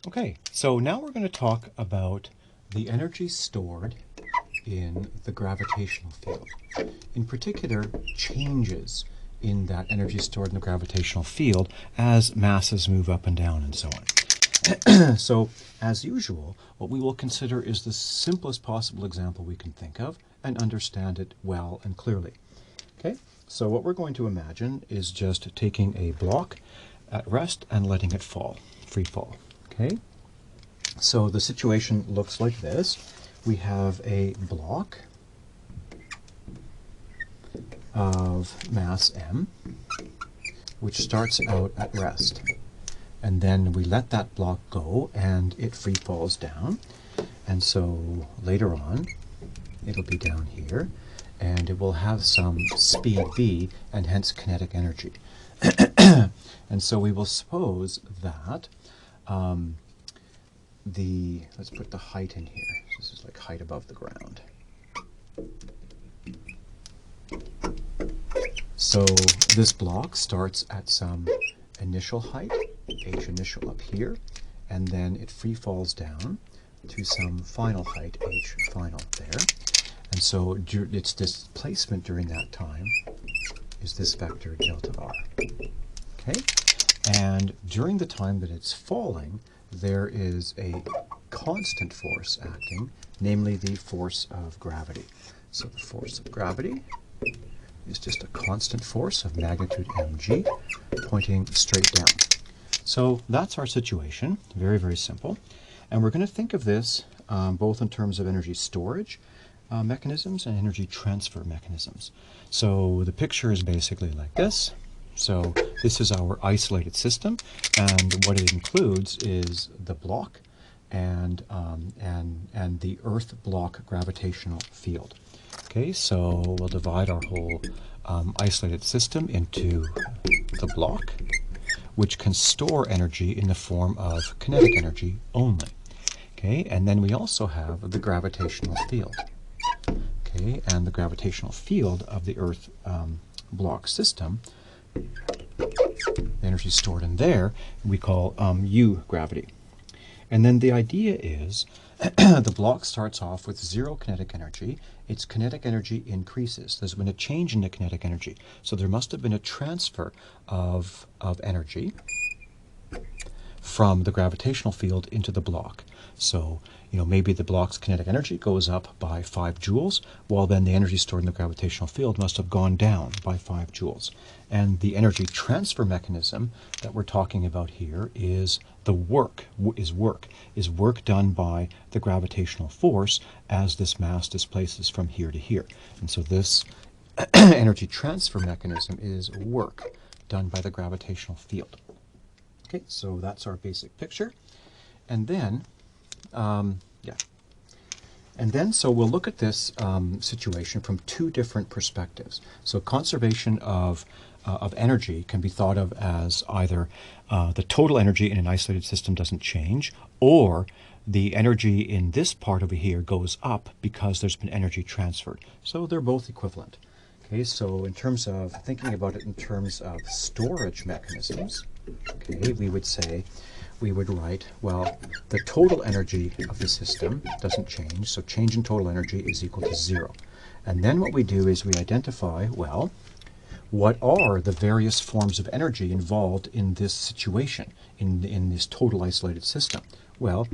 Okay, so now we're going to talk about the energy stored in the gravitational field. In particular, changes in that energy stored in the gravitational field as masses move up and down and so on. So, as usual, what we will consider is the simplest possible example we can think of and understand it well and clearly. Okay, so what we're going to imagine is just taking a block at rest and letting it fall, free fall. Okay, so the situation looks like this. We have a block of mass m, which starts out at rest. And then we let that block go and it free falls down. And so later on, it'll be down here, and it will have some speed v and hence kinetic energy. And so we will suppose that let's put the height in here. This is like height above the ground. So this block starts at some initial height, h initial up here, and then it free falls down to some final height, h final there. And so its displacement during that time is this vector delta r. Okay? And during the time that it's falling, there is a constant force acting, namely the force of gravity. So the force of gravity is just a constant force of magnitude mg pointing straight down. So that's our situation, very, very simple. And we're going to think of this both in terms of energy storage mechanisms and energy transfer mechanisms. So the picture is basically like this. So this is our isolated system, and what it includes is the block and the Earth block gravitational field. Okay, so we'll divide our whole isolated system into the block, which can store energy in the form of kinetic energy only. Okay, and then we also have the gravitational field. Okay, and the gravitational field of the Earth block system, the energy stored in there, we call U gravity. And then the idea is the block starts off with zero kinetic energy. Its kinetic energy increases. There's been a change in the kinetic energy. So there must have been a transfer of energy from the gravitational field into the block. So, maybe the block's kinetic energy goes up by 5 joules, while then the energy stored in the gravitational field must have gone down by 5 joules. And the energy transfer mechanism that we're talking about here is work done by the gravitational force as this mass displaces from here to here. And so this energy transfer mechanism is work done by the gravitational field. Okay, so that's our basic picture. And then, so we'll look at this situation from two different perspectives. So conservation of energy can be thought of as either the total energy in an isolated system doesn't change, or the energy in this part over here goes up because there's been energy transferred. So they're both equivalent. Okay, so in terms of thinking about it in terms of storage mechanisms, okay, we would write, well, the total energy of the system doesn't change, so change in total energy is equal to 0. And then what we do is we identify, well, what are the various forms of energy involved in this situation, in this total isolated system? Well,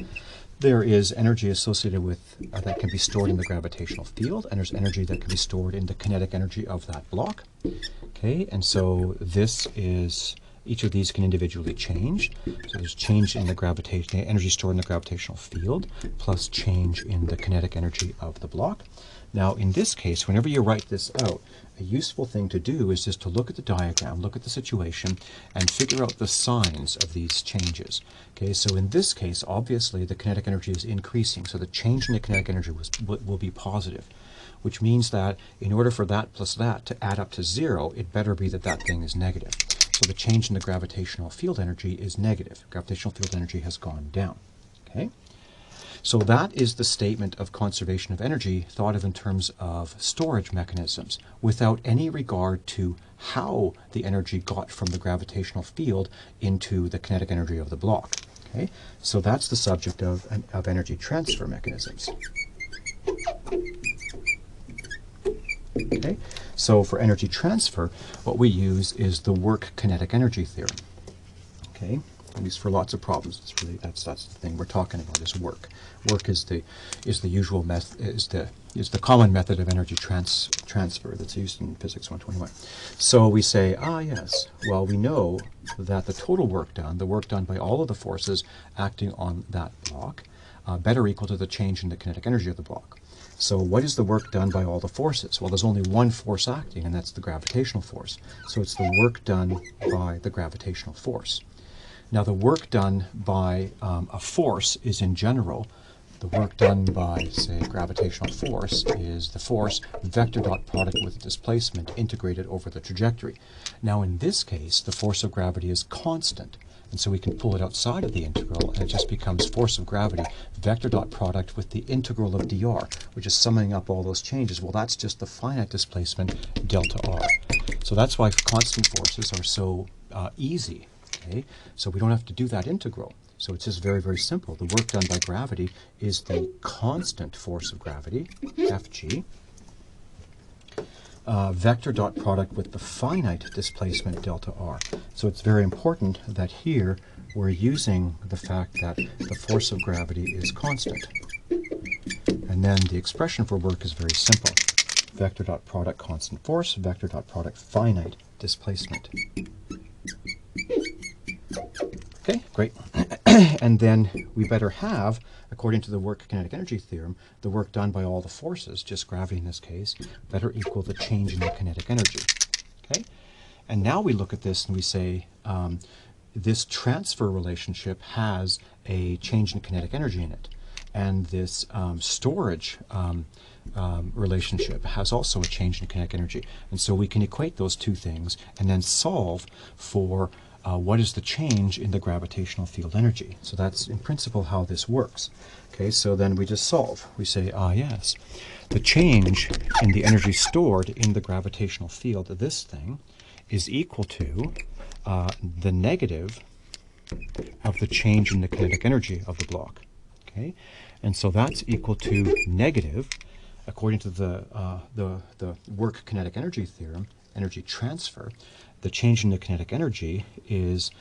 there is energy associated with, that can be stored in the gravitational field, and there's energy that can be stored in the kinetic energy of that block. Okay, and so this is, each of these can individually change. So there's change in the energy stored in the gravitational field, plus change in the kinetic energy of the block. Now, in this case, whenever you write this out, a useful thing to do is just to look at the diagram, look at the situation, and figure out the signs of these changes. Okay, so in this case, obviously, the kinetic energy is increasing, so the change in the kinetic energy will be positive, which means that in order for that plus that to add up to 0, it better be that that thing is negative. So the change in the gravitational field energy is negative. Gravitational field energy has gone down. Okay? So that is the statement of conservation of energy thought of in terms of storage mechanisms, without any regard to how the energy got from the gravitational field into the kinetic energy of the block. Okay, so that's the subject of energy transfer mechanisms. Okay, so for energy transfer, what we use is the work kinetic energy theorem. Okay, at least for lots of problems, it's really that's the thing we're talking about is work. Work is the usual method is the common method of energy transfer that's used in Physics 121. So we say, yes, well, we know that the total work done, the work done by all of the forces acting on that block, better equal to the change in the kinetic energy of the block. So what is the work done by all the forces? Well, there's only one force acting, and that's the gravitational force. So it's the work done by the gravitational force. Now, the work done by a force is, in general, the work done by, say, gravitational force is the force vector dot product with the displacement integrated over the trajectory. Now, in this case, the force of gravity is constant. And so we can pull it outside of the integral, and it just becomes force of gravity vector dot product with the integral of dr, which is summing up all those changes. Well, that's just the finite displacement delta r. So that's why constant forces are so easy. Okay? So we don't have to do that integral. So it's just very, very simple. The work done by gravity is the constant force of gravity, Fg, vector dot product with the finite displacement delta r. So it's very important that here we're using the fact that the force of gravity is constant. And then the expression for work is very simple. Vector dot product constant force, vector dot product finite displacement. Okay, great. And then we better have, according to the work kinetic energy theorem, the work done by all the forces, just gravity in this case, better equal the change in the kinetic energy. Okay? And now we look at this and we say this transfer relationship has a change in kinetic energy in it. And this storage relationship has also a change in kinetic energy. And so we can equate those two things and then solve for what is the change in the gravitational field energy. So that's in principle how this works. Okay, so then we just solve. We say, yes, the change in the energy stored in the gravitational field of this thing is equal to the negative of the change in the kinetic energy of the block. Okay, and so that's equal to negative, according to the work kinetic energy theorem, energy transfer. The change in the kinetic energy is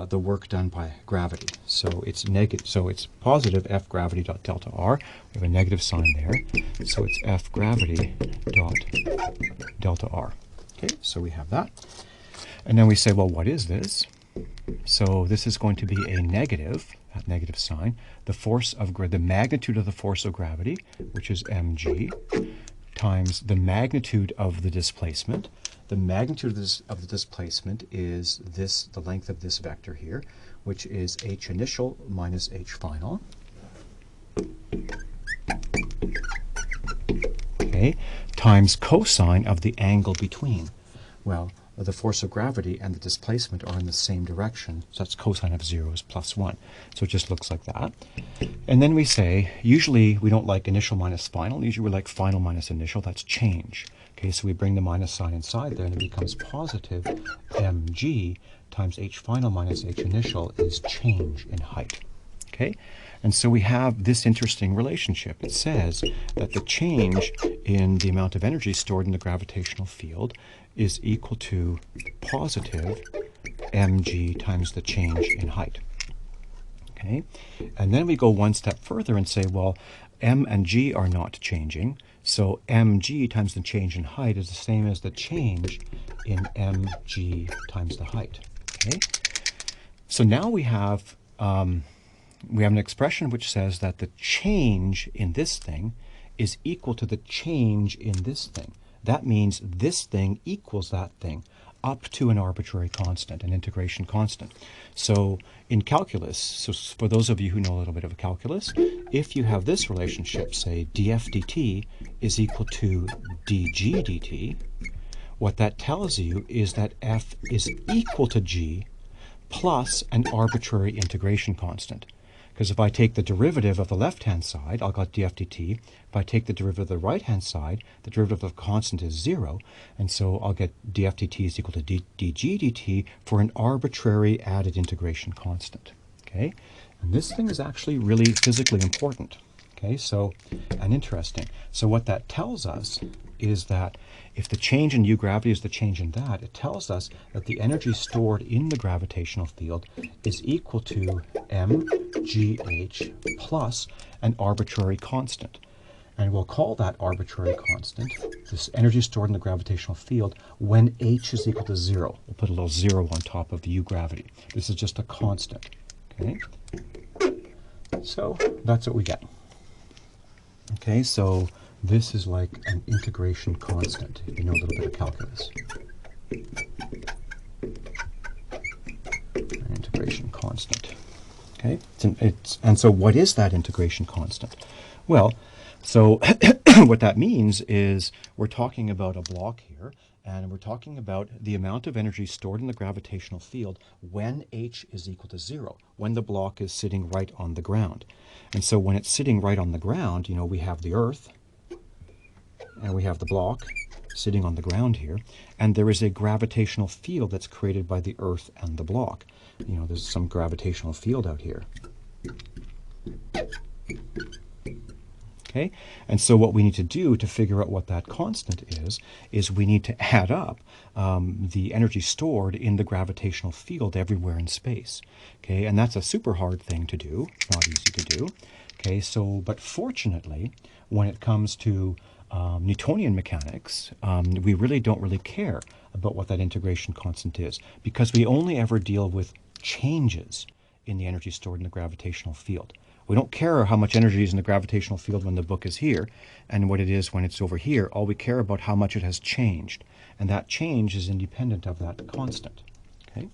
the work done by gravity. So it's negative. So it's positive F gravity dot delta R. We have a negative sign there. So it's F gravity dot delta R. Okay, so we have that. And then we say, well, what is this? So this is going to be a negative, that negative sign, the magnitude of the force of gravity, which is mg, times the magnitude of the displacement. The magnitude of the displacement is the length of this vector here, which is h initial minus h final. Okay, times cosine of the angle between. Well, the force of gravity and the displacement are in the same direction, so that's cosine of 0 is plus 1. So it just looks like that. And then we say, usually we don't like initial minus final, usually we like final minus initial, that's change. Okay, so we bring the minus sign inside there and it becomes positive mg times h final minus h initial is change in height. Okay, and so we have this interesting relationship. It says that the change in the amount of energy stored in the gravitational field is equal to positive mg times the change in height. Okay, and then we go one step further and say, well, m and g are not changing, so mg times the change in height is the same as the change in mg times the height. Okay, so now we have an expression which says that the change in this thing is equal to the change in this thing. That means this thing equals that thing up to an arbitrary constant, an integration constant. So in calculus, so for those of you who know a little bit of calculus, if you have this relationship, say df dt is equal to dg dt, what that tells you is that f is equal to g plus an arbitrary integration constant. Because if I take the derivative of the left-hand side, I'll get df dt. If I take the derivative of the right-hand side, the derivative of the constant is 0, and so I'll get df dt is equal to dg dt for an arbitrary added integration constant. Okay, And this thing is actually really physically important. Okay, so, and interesting. So what that tells us is that if the change in U gravity is the change in that, it tells us that the energy stored in the gravitational field is equal to mgh plus an arbitrary constant. And we'll call that arbitrary constant, this energy stored in the gravitational field, when h is equal to 0. We'll put a little 0 on top of the U gravity. This is just a constant. Okay? So that's what we get. Okay, so this is like an integration constant, if you know a little bit of calculus. An integration constant. Okay, and so what is that integration constant? Well, so what that means is we're talking about a block here, and we're talking about the amount of energy stored in the gravitational field when h is equal to 0, when the block is sitting right on the ground. And so when it's sitting right on the ground, you know, we have the Earth, and we have the block sitting on the ground here, and there is a gravitational field that's created by the Earth and the block. You know, there's some gravitational field out here. Okay, and so what we need to do to figure out what that constant is we need to add up the energy stored in the gravitational field everywhere in space. Okay, and that's a super hard thing to do, not easy to do. Okay, so, but fortunately, when it comes to Newtonian mechanics, we really don't really care about what that integration constant is, because we only ever deal with changes in the energy stored in the gravitational field. We don't care how much energy is in the gravitational field when the book is here and what it is when it's over here. All we care about how much it has changed. And that change is independent of that constant. Okay.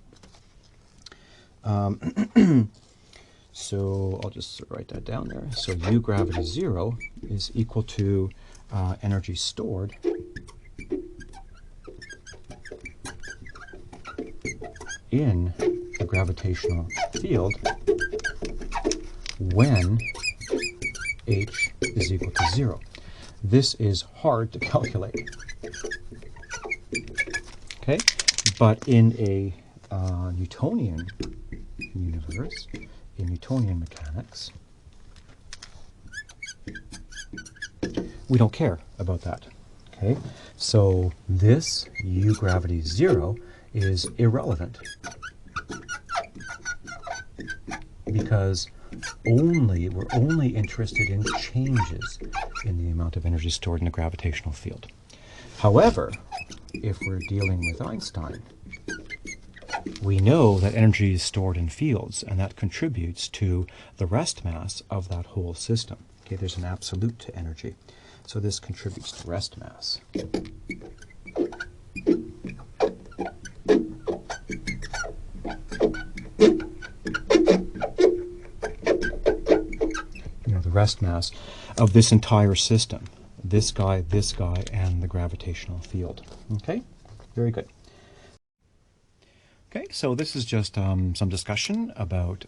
So I'll just write that down there. So U gravity 0 is equal to energy stored in the gravitational field when h is equal to 0. This is hard to calculate. Okay, but in a Newtonian universe, in Newtonian mechanics, we don't care about that. Okay, so this U gravity 0 is irrelevant because we're only interested in changes in the amount of energy stored in the gravitational field. However, if we're dealing with Einstein, we know that energy is stored in fields, and that contributes to the rest mass of that whole system. Okay, there's an absolute to energy, so this contributes to rest mass. Rest mass of this entire system, this guy, and the gravitational field. Okay, very good. Okay, so this is just some discussion about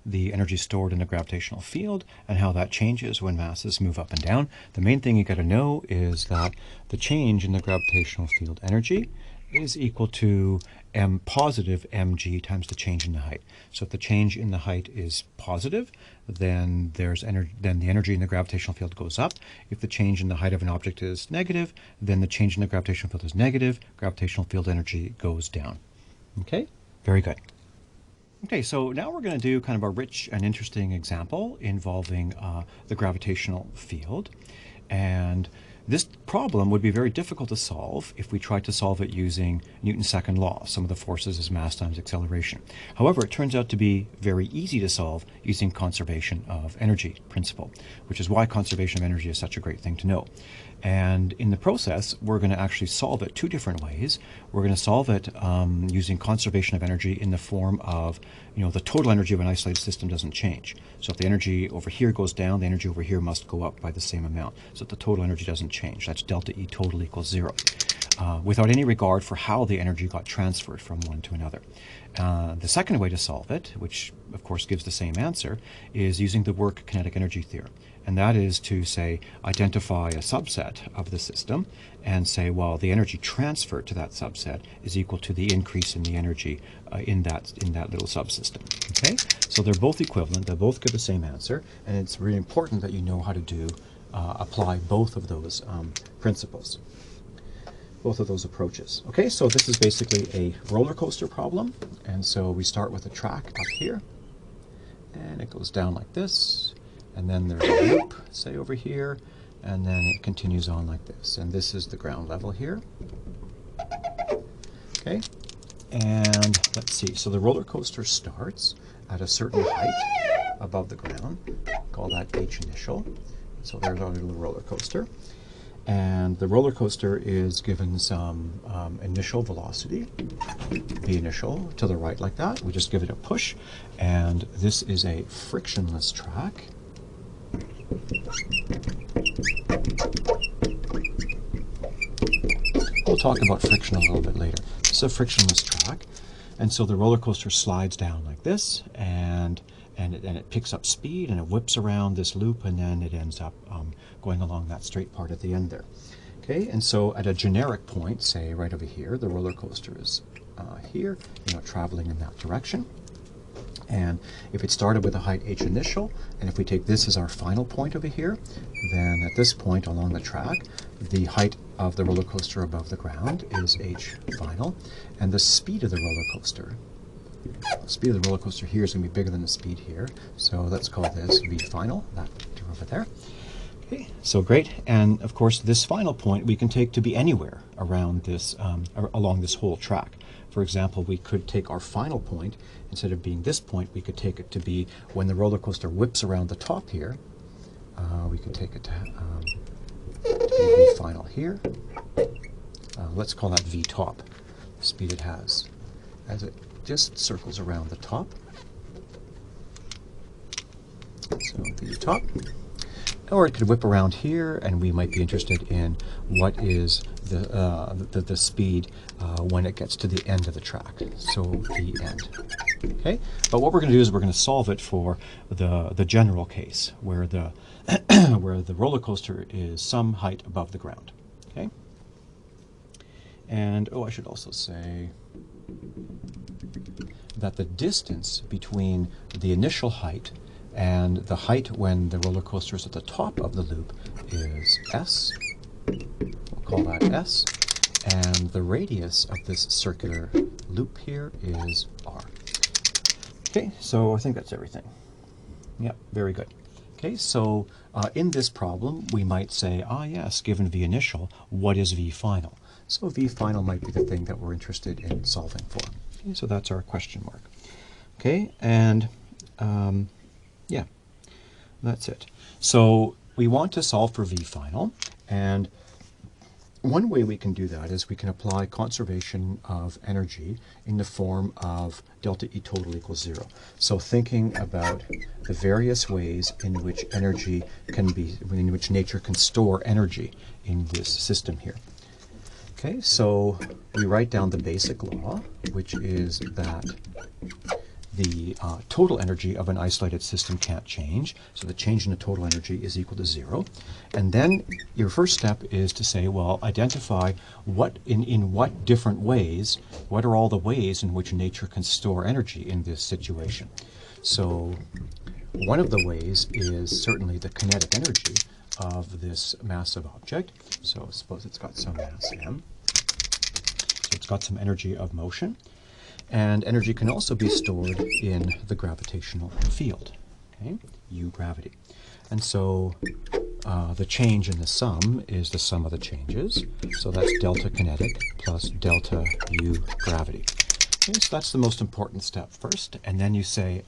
the energy stored in the gravitational field and how that changes when masses move up and down. The main thing you got to know is that the change in the gravitational field energy is equal to m positive mg times the change in the height. So if the change in the height is positive, then then the energy in the gravitational field goes up. If the change in the height of an object is negative, then the change in the gravitational field is negative. Gravitational field energy goes down. Okay, very good. Okay, so now we're going to do kind of a rich and interesting example involving the gravitational field. And this problem would be very difficult to solve if we tried to solve it using Newton's second law. Sum of the forces is mass times acceleration. However, it turns out to be very easy to solve using conservation of energy principle, which is why conservation of energy is such a great thing to know. And in the process, we're going to actually solve it two different ways. We're going to solve it using conservation of energy in the form of, the total energy of an isolated system doesn't change. So if the energy over here goes down, the energy over here must go up by the same amount, so that the total energy doesn't change. That's delta E total equals 0, without any regard for how the energy got transferred from one to another. The second way to solve it, which of course gives the same answer, is using the work kinetic energy theorem. And that is to, say, identify a subset of the system and say, well, the energy transferred to that subset is equal to the increase in the energy in that little subsystem. Okay? So they're both equivalent, they both give the same answer, and it's really important that you know how to apply both of those principles, both of those approaches. Okay, so this is basically a roller coaster problem, and so we start with a track up here, and it goes down like this, and then there's a loop, say over here, and then it continues on like this, and this is the ground level here. Okay, and let's see, so the roller coaster starts at a certain height above the ground, call that H initial. So there's our little roller coaster. And the roller coaster is given some initial velocity, v initial, to the right like that. We just give it a push, and this is a frictionless track. We'll talk about friction a little bit later. This is a frictionless track, and so the roller coaster slides down like this, and it picks up speed, and it whips around this loop, and then it ends up going along that straight part at the end there. Okay, and so at a generic point, say right over here, the roller coaster is here, traveling in that direction. And if it started with a height h initial, and if we take this as our final point over here, then at this point along the track, the height of the roller coaster above the ground is h final, and the speed of the roller coaster, here is going to be bigger than the speed here, so let's call this v final, that over there. Okay, so great, and of course this final point we can take to be anywhere around this, along this whole track. For example, we could take our final point, instead of being this point, we could take it to be when the roller coaster whips around the top here. We could take it to be v final here. Let's call that v top, the speed it has, as it just circles around the top. So v top. Or it could whip around here, and we might be interested in what is the speed when it gets to the end of the track, so the end. Okay, but what we're going to do is we're going to solve it for the general case where the where the roller coaster is some height above the ground. Okay, and I should also say that the distance between the initial height and the height when the roller coaster is at the top of the loop is s. We'll call that s. And the radius of this circular loop here is r. Okay, so I think that's everything. Yep, very good. Okay, so in this problem, we might say, yes, given v initial, what is v final? So v final might be the thing that we're interested in solving for. Okay, so that's our question mark. Okay, and yeah, that's it. So we want to solve for v final, and one way we can do that is we can apply conservation of energy in the form of delta E total equals 0. So thinking about the various ways in which energy can be, in which nature can store energy in this system here. Okay, so we write down the basic law, which is that the total energy of an isolated system can't change, so the change in the total energy is equal to 0. And then your first step is to say, well, identify what in what different ways, what are all the ways in which nature can store energy in this situation. So one of the ways is certainly the kinetic energy of this massive object. So suppose it's got some mass m, so it's got some energy of motion. And energy can also be stored in the gravitational field, okay, U gravity. And so the change in the sum is the sum of the changes. So that's delta kinetic plus delta U gravity. Okay, so that's the most important step first. And then you say,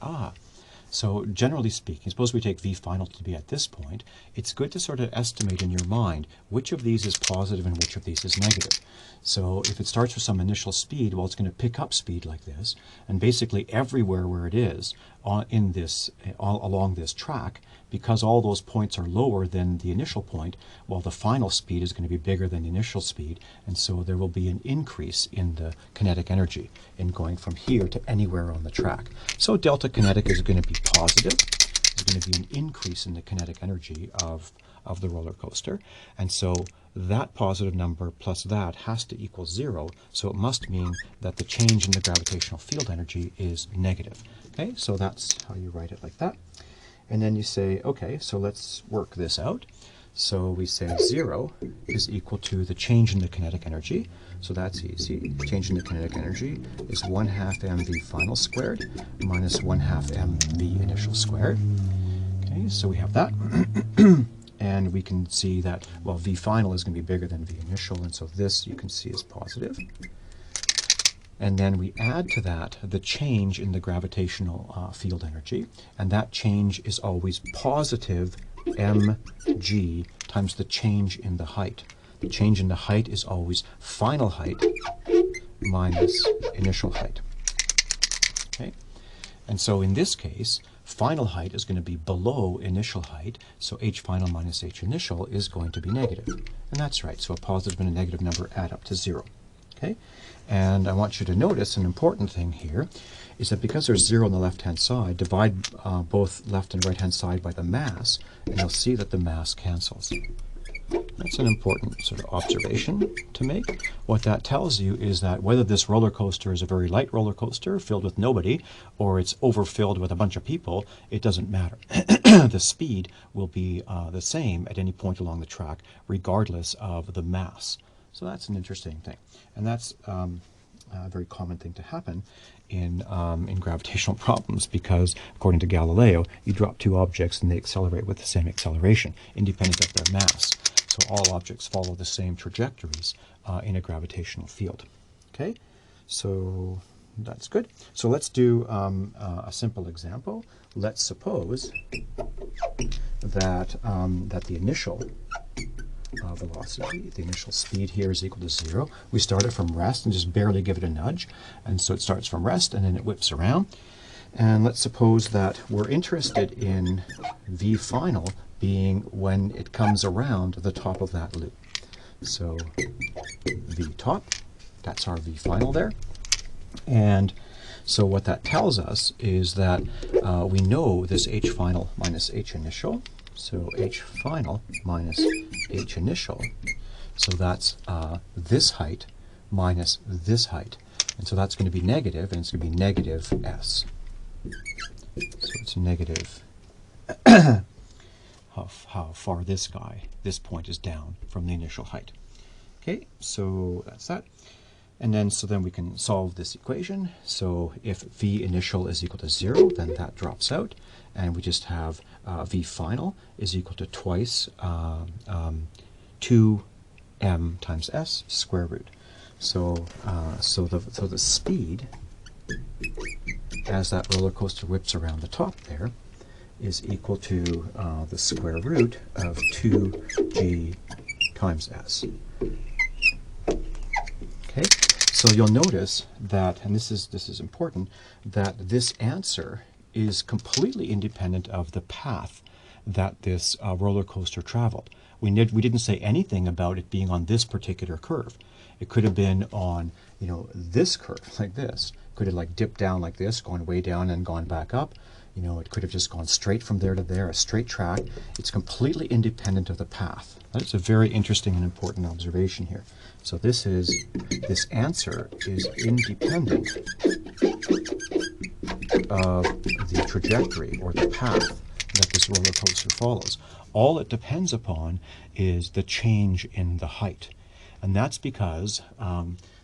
so generally speaking, suppose we take v final to be at this point, it's good to sort of estimate in your mind which of these is positive and which of these is negative. So if it starts with some initial speed, well, it's going to pick up speed like this, and basically everywhere where it is, along this track, because all those points are lower than the initial point, well, the final speed is going to be bigger than the initial speed, and so there will be an increase in the kinetic energy in going from here to anywhere on the track. So delta kinetic is going to be positive. There's going to be an increase in the kinetic energy of the roller coaster, and so that positive number plus that has to equal 0, so it must mean that the change in the gravitational field energy is negative. Okay, so that's how you write it like that. And then you say, okay, so let's work this out. So we say 0 is equal to the change in the kinetic energy. So that's easy. The change in the kinetic energy is 1/2 mv final squared minus 1/2 mv initial squared. Okay, so we have that. And we can see that, well, v final is going to be bigger than v initial, and so this you can see is positive. And then we add to that the change in the gravitational field energy, and that change is always positive mg times the change in the height. The change in the height is always final height minus initial height. Okay? And so in this case, final height is going to be below initial height, so h final minus h initial is going to be negative. And that's right, so a positive and a negative number add up to 0. Okay? And I want you to notice an important thing here is that because there's 0 on the left-hand side, divide both left and right-hand side by the mass, and you'll see that the mass cancels. That's an important sort of observation to make. What that tells you is that whether this roller coaster is a very light roller coaster filled with nobody, or it's overfilled with a bunch of people, it doesn't matter. The speed will be the same at any point along the track, regardless of the mass. So that's an interesting thing. And that's a very common thing to happen in gravitational problems, because according to Galileo, you drop two objects and they accelerate with the same acceleration, independent of their mass. So all objects follow the same trajectories in a gravitational field. Okay, so that's good. So let's do a simple example. Let's suppose that that the initial velocity, the initial speed here is equal to 0. We start it from rest and just barely give it a nudge, and so it starts from rest and then it whips around. And let's suppose that we're interested in v final being when it comes around the top of that loop. So v top, that's our v final there. And so what that tells us is that we know this h final minus h initial. So h final minus h initial. So that's this height minus this height. And so that's going to be negative, and it's going to be negative s. So it's negative how far this point is down from the initial height. Okay, so that's that. And then, so then we can solve this equation. So if v initial is equal to 0, then that drops out. And we just have v final is equal to twice 2m times s square root. So, so the speed as that roller coaster whips around the top there is equal to the square root of 2g times s. Okay, so you'll notice that, and this is important, that this answer is completely independent of the path that this roller coaster traveled. We didn't say anything about it being on this particular curve. It could have been on, you know, this curve like this. Could have like dipped down like this, gone way down and gone back up. You know, it could have just gone straight from there to there, a straight track. It's completely independent of the path. That's a very interesting and important observation here. So this answer is independent of the trajectory or the path that this roller coaster follows. All it depends upon is the change in the height. And that's because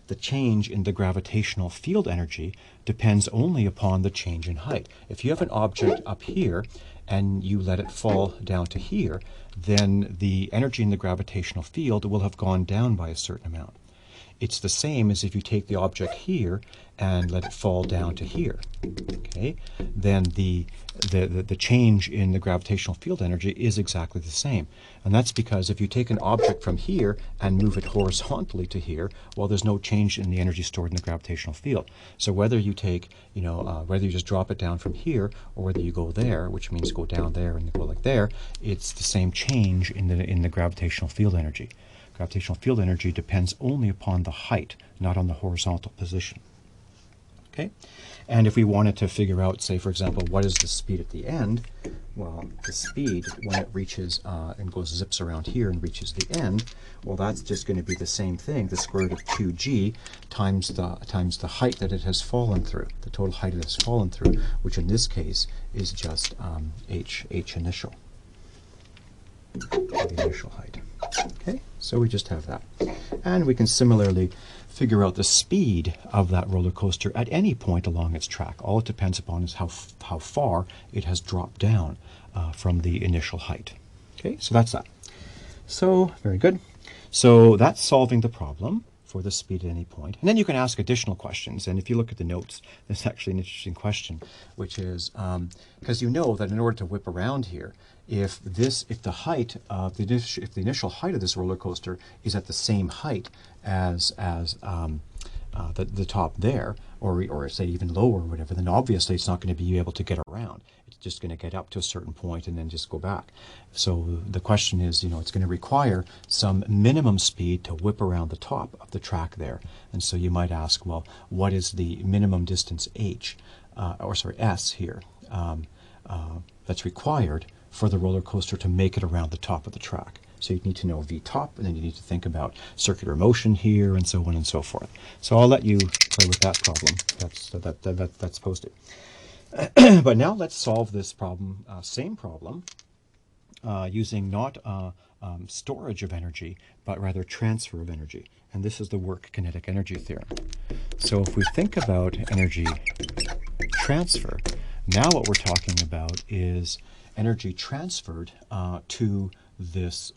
the change in the gravitational field energy depends only upon the change in height. If you have an object up here and you let it fall down to here, then the energy in the gravitational field will have gone down by a certain amount. it's the same as if you take the object here and let it fall down to here. Okay, then the change in the gravitational field energy is exactly the same. And that's because if you take an object from here and move it horizontally to here, well, there's no change in the energy stored in the gravitational field. So whether you take, whether you just drop it down from here or whether you go there, which means go down there and go like there, it's the same change in the gravitational field energy. Gravitational field energy depends only upon the height, not on the horizontal position. Okay? And if we wanted to figure out, say, for example, what is the speed at the end, well, the speed, when it reaches and zips around here and reaches the end, well, that's just going to be the same thing, the square root of 2g times the height that it has fallen through, the total height it has fallen through, which in this case is just h initial, the initial height. Okay, so we just have that. And we can similarly figure out the speed of that roller coaster at any point along its track. All it depends upon is how far it has dropped down from the initial height. Okay, so that's that. So, very good. So that's solving the problem for the speed at any point. And then you can ask additional questions. And if you look at the notes, there's actually an interesting question, which is, because you know that in order to whip around here, if the height of if the initial height of this roller coaster is at the same height as the top there, or say even lower or whatever, then obviously it's not going to be able to get around. It's just going to get up to a certain point and then just go back. So the question is, it's going to require some minimum speed to whip around the top of the track there. And so you might ask, well, what is the minimum distance s here that's required for the roller coaster to make it around the top of the track? So you need to know v top, and then you need to think about circular motion here, and so on and so forth. So I'll let you play with that problem. That's posted. But now let's solve this problem, same problem, using not storage of energy, but rather transfer of energy. And this is the work kinetic energy theorem. So if we think about energy transfer, now what we're talking about is energy transferred to this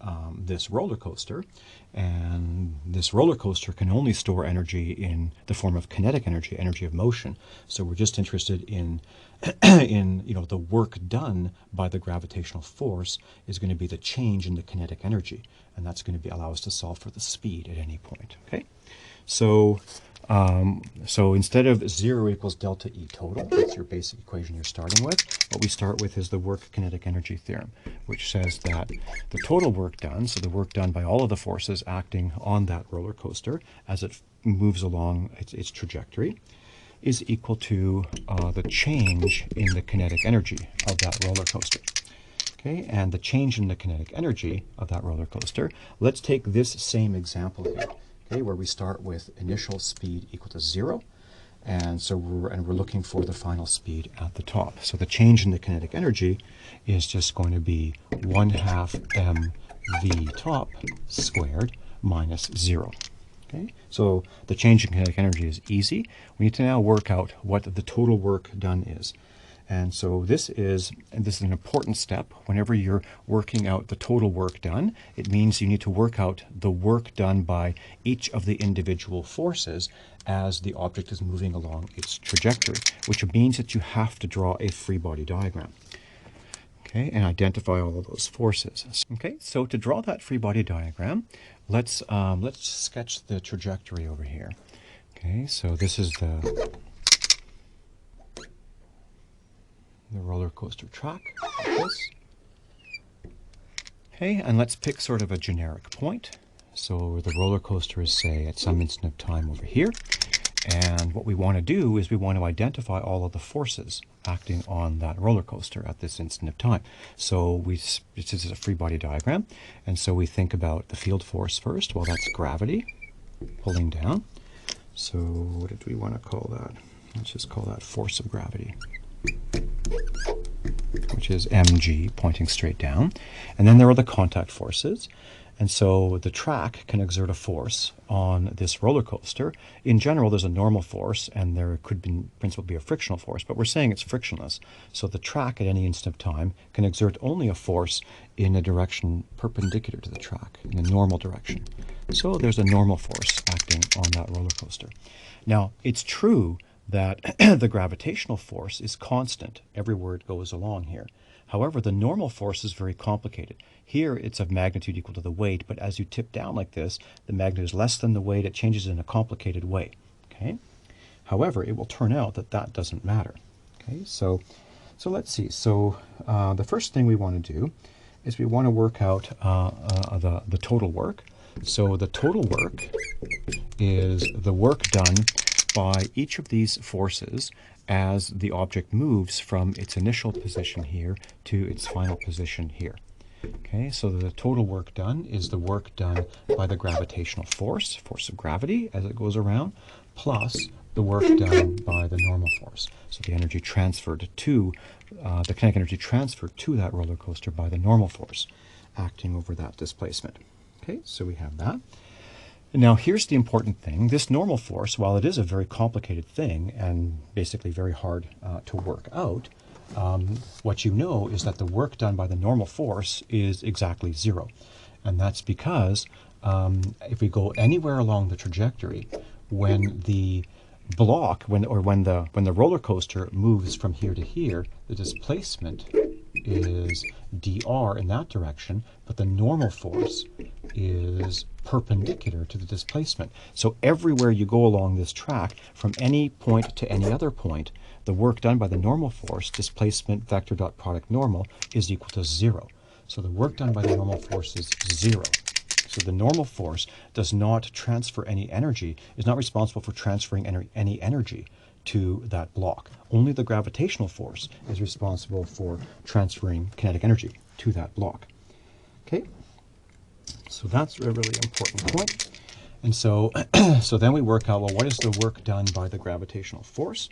roller coaster, and this roller coaster can only store energy in the form of kinetic energy, energy of motion. So we're just interested in the work done by the gravitational force is going to be the change in the kinetic energy, and that's going to allow us to solve for the speed at any point. Okay, so instead of 0 equals delta E total, that's your basic equation you're starting with, what we start with is the work kinetic energy theorem, which says that the total work done, so the work done by all of the forces acting on that roller coaster as it moves along its trajectory, is equal to the change in the kinetic energy of that roller coaster. Okay, and the change in the kinetic energy of that roller coaster, let's take this same example here. Okay, where we start with initial speed equal to 0, and so we're looking for the final speed at the top. So the change in the kinetic energy is just going to be 1/2 mv top squared minus 0. Okay, so the change in kinetic energy is easy. We need to now work out what the total work done is. And so this is an important step. Whenever you're working out the total work done, it means you need to work out the work done by each of the individual forces as the object is moving along its trajectory, which means that you have to draw a free body diagram. Okay, and identify all of those forces. Okay, so to draw that free body diagram, let's sketch the trajectory over here. Okay, so this is the roller coaster track, like this. Okay, and let's pick sort of a generic point. So the roller coaster is, say, at some instant of time over here. And what we want to do is we want to identify all of the forces acting on that roller coaster at this instant of time. So this is a free body diagram. And so we think about the field force first. Well, that's gravity pulling down. So what did we want to call that? Let's just call that force of gravity, which is mg pointing straight down. And then there are the contact forces. And so the track can exert a force on this roller coaster. In general, there's a normal force, and there could in principle be a frictional force, but we're saying it's frictionless. So the track at any instant of time can exert only a force in a direction perpendicular to the track, in a normal direction. So there's a normal force acting on that roller coaster. Now, it's true that the gravitational force is constant everywhere it goes along here. However, the normal force is very complicated. Here it's of magnitude equal to the weight, but as you tip down like this, the magnitude is less than the weight. It changes in a complicated way. Okay. However, it will turn out that that doesn't matter. Okay. So let's see. So the first thing we want to do is we want to work out the total work. So the total work is the work done by each of these forces as the object moves from its initial position here to its final position here. Okay, so the total work done is the work done by the gravitational force of gravity as it goes around, plus the work done by the normal force. So the energy transferred to, the kinetic energy transferred to that roller coaster by the normal force acting over that displacement. Okay, so we have that. Now here's the important thing. This normal force, while it is a very complicated thing and basically very hard to work out, what you know is that the work done by the normal force is exactly zero. And that's because if we go anywhere along the trajectory, when the block, when the roller coaster moves from here to here, the displacement is dr in that direction, but the normal force is perpendicular to the displacement. So everywhere you go along this track, from any point to any other point, the work done by the normal force, displacement vector dot product normal, is equal to zero. So the work done by the normal force is zero. So the normal force does not transfer any energy, is not responsible for transferring any energy to that block. Only the gravitational force is responsible for transferring kinetic energy to that block. Okay, so that's a really important point. And so, so then we work out, well, what is the work done by the gravitational force?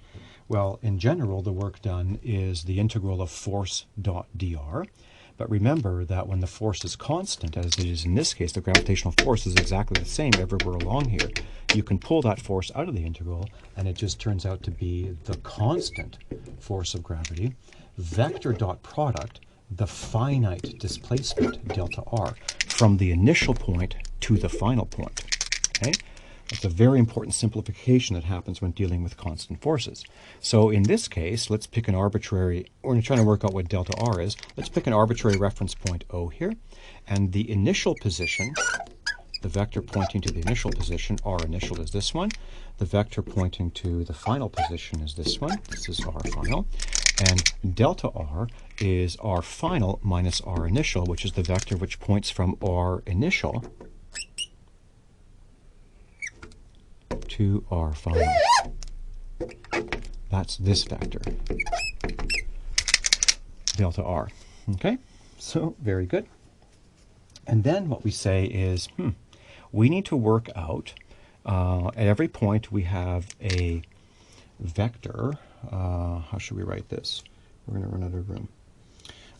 Well, in general, the work done is the integral of force dot dr. But remember that when the force is constant, as it is in this case, the gravitational force is exactly the same everywhere along here. You can pull that force out of the integral, and it just turns out to be the constant force of gravity, vector dot product, the finite displacement, delta r, from the initial point to the final point. Okay? It's a very important simplification that happens when dealing with constant forces. So in this case, let's pick an arbitrary, we're trying to work out what delta r is. Let's pick an arbitrary reference point O here, and the initial position, the vector pointing to the initial position, r initial is this one. The vector pointing to the final position is this one. This is r final. And delta r is r final minus r initial, which is the vector which points from r initial to r final. That's this vector, delta r. Okay, so very good. And then what we say is, we need to work out, at every point we have a vector. How should we write this? We're going to run out of room.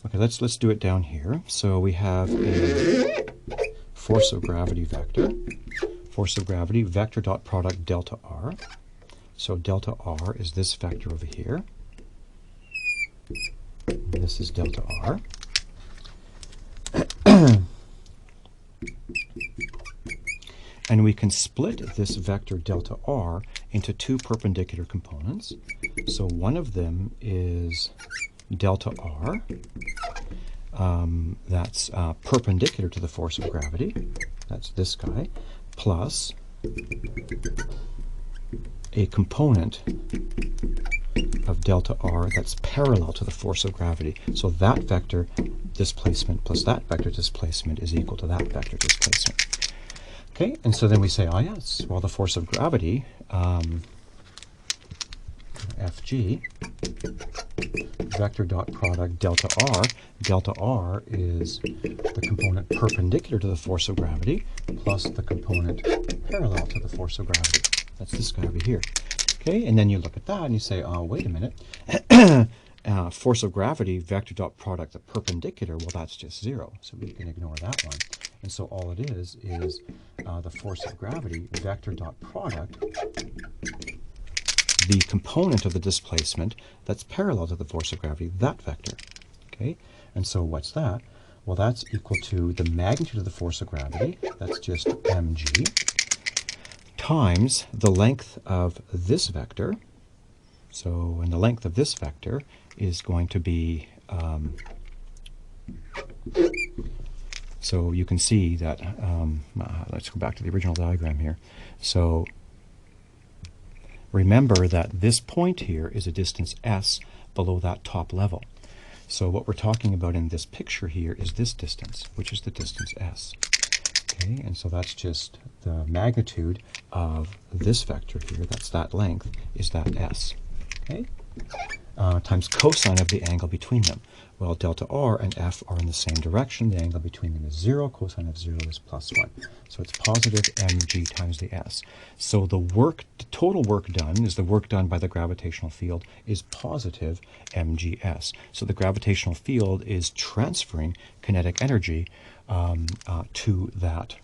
Okay, let's do it down here. So we have a force of gravity vector. Force of gravity, vector dot product delta r. So delta r is this vector over here. And this is delta r. And we can split this vector delta r into two perpendicular components. So one of them is delta r. That's perpendicular to the force of gravity. That's this guy. Plus a component of delta r that's parallel to the force of gravity. So that vector displacement plus that vector displacement is equal to that vector displacement. Okay, and so then we say, oh yes, well the force of gravity, Fg, vector dot product delta r is the component perpendicular to the force of gravity plus the component parallel to the force of gravity. That's this guy over here. Okay, and then you look at that and you say, oh, wait a minute. Force of gravity, vector dot product, the perpendicular, well, that's just zero, so we can ignore that one. And so all it is the force of gravity, vector dot product, the component of the displacement that's parallel to the force of gravity, that vector. Okay? And so what's that? Well, that's equal to the magnitude of the force of gravity, that's just mg, times the length of this vector. So, and the length of this vector is going to be, so you can see that, let's go back to the original diagram here. So remember that this point here is a distance s below that top level. So what we're talking about in this picture here is this distance, which is the distance s. Okay, and so that's just the magnitude of this vector here, that's that length, is that s. Okay, times cosine of the angle between them. Well, delta r and f are in the same direction. The angle between them is 0. Cosine of 0 is plus 1. So it's positive mg times the s. So the total work done is the work done by the gravitational field is positive mgs. So the gravitational field is transferring kinetic energy to that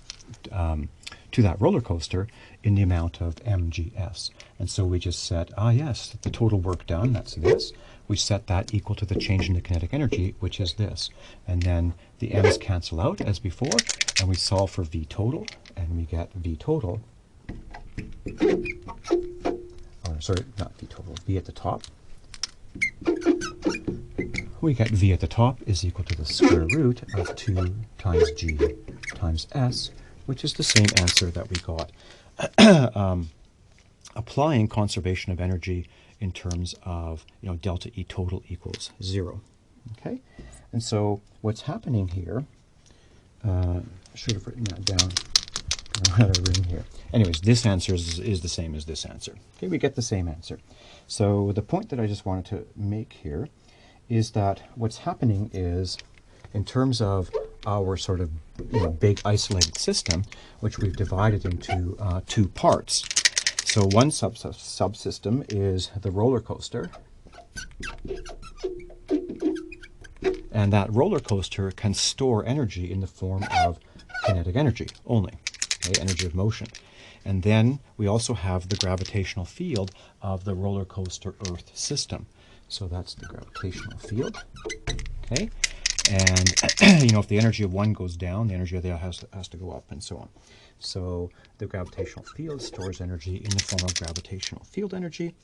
roller coaster in the amount of mgs. And so we just set, yes, the total work done, that's this. We set that equal to the change in the kinetic energy, which is this. And then the m's cancel out as before, and we solve for v total, and we get v total, or sorry, not v total, v at the top. We get v at the top is equal to the square root of 2 times g times s, which is the same answer that we got applying conservation of energy in terms of, delta E total equals 0. Okay? And so what's happening here, I should have written that down. I don't have a ring here. Anyways, this answer is the same as this answer. Okay, we get the same answer. So the point that I just wanted to make here is that what's happening is, in terms of our sort of big isolated system, which we've divided into two parts. So one subsystem is the roller coaster, and that roller coaster can store energy in the form of kinetic energy only, okay, energy of motion. And then we also have the gravitational field of the roller coaster Earth system. So that's the gravitational field, okay? And, if the energy of one goes down, the energy of the other has to go up, and so on. So the gravitational field stores energy in the form of gravitational field energy.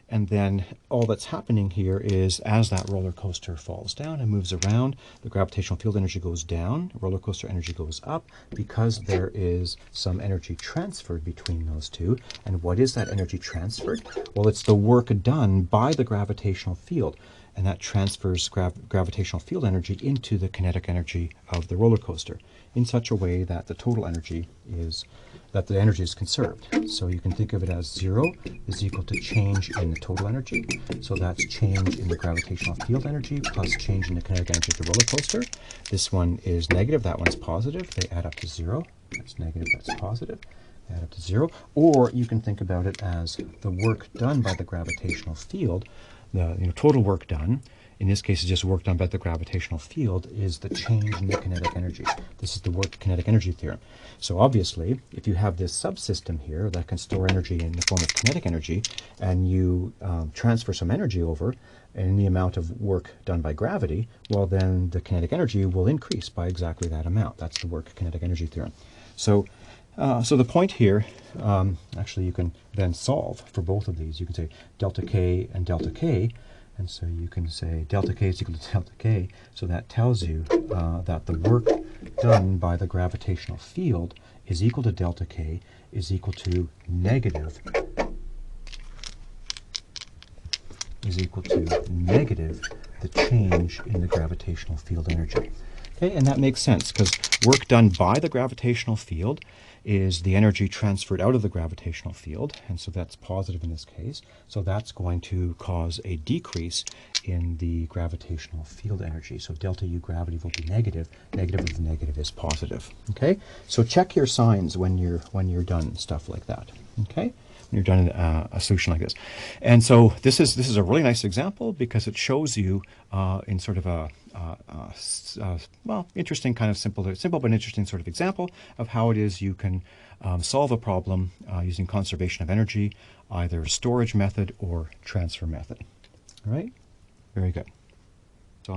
And then all that's happening here is, as that roller coaster falls down and moves around, the gravitational field energy goes down, roller coaster energy goes up, because there is some energy transferred between those two. And what is that energy transferred? Well, it's the work done by the gravitational field. And that transfers gravitational field energy into the kinetic energy of the roller coaster in such a way that the total energy is, that the energy is conserved. So you can think of it as 0 is equal to change in the total energy. So that's change in the gravitational field energy plus change in the kinetic energy of the roller coaster. This one is negative, that one's positive. They add up to 0. That's negative, that's positive. They add up to 0. Or you can think about it as the work done by the gravitational field. The total work done, in this case is just work done by the gravitational field, is the change in the kinetic energy. This is the work kinetic energy theorem. So obviously, if you have this subsystem here that can store energy in the form of kinetic energy, and you transfer some energy over in the amount of work done by gravity, well then the kinetic energy will increase by exactly that amount. That's the work kinetic energy theorem. So the point here, actually you can then solve for both of these. You can say delta K and delta K, and so you can say delta K is equal to delta K, so that tells you that the work done by the gravitational field is equal to delta K is equal to negative the change in the gravitational field energy. Okay, and that makes sense because work done by the gravitational field is the energy transferred out of the gravitational field, and so that's positive in this case. So that's going to cause a decrease in the gravitational field energy. So delta U gravity will be negative. Negative of the negative is positive. Okay, so check your signs when you're done stuff like that. Okay, You're done in a solution like this. And so this is a really nice example because it shows you in sort of a well, interesting kind of simple but interesting sort of example of how it is you can solve a problem using conservation of energy, either storage method or transfer method. All right, very good.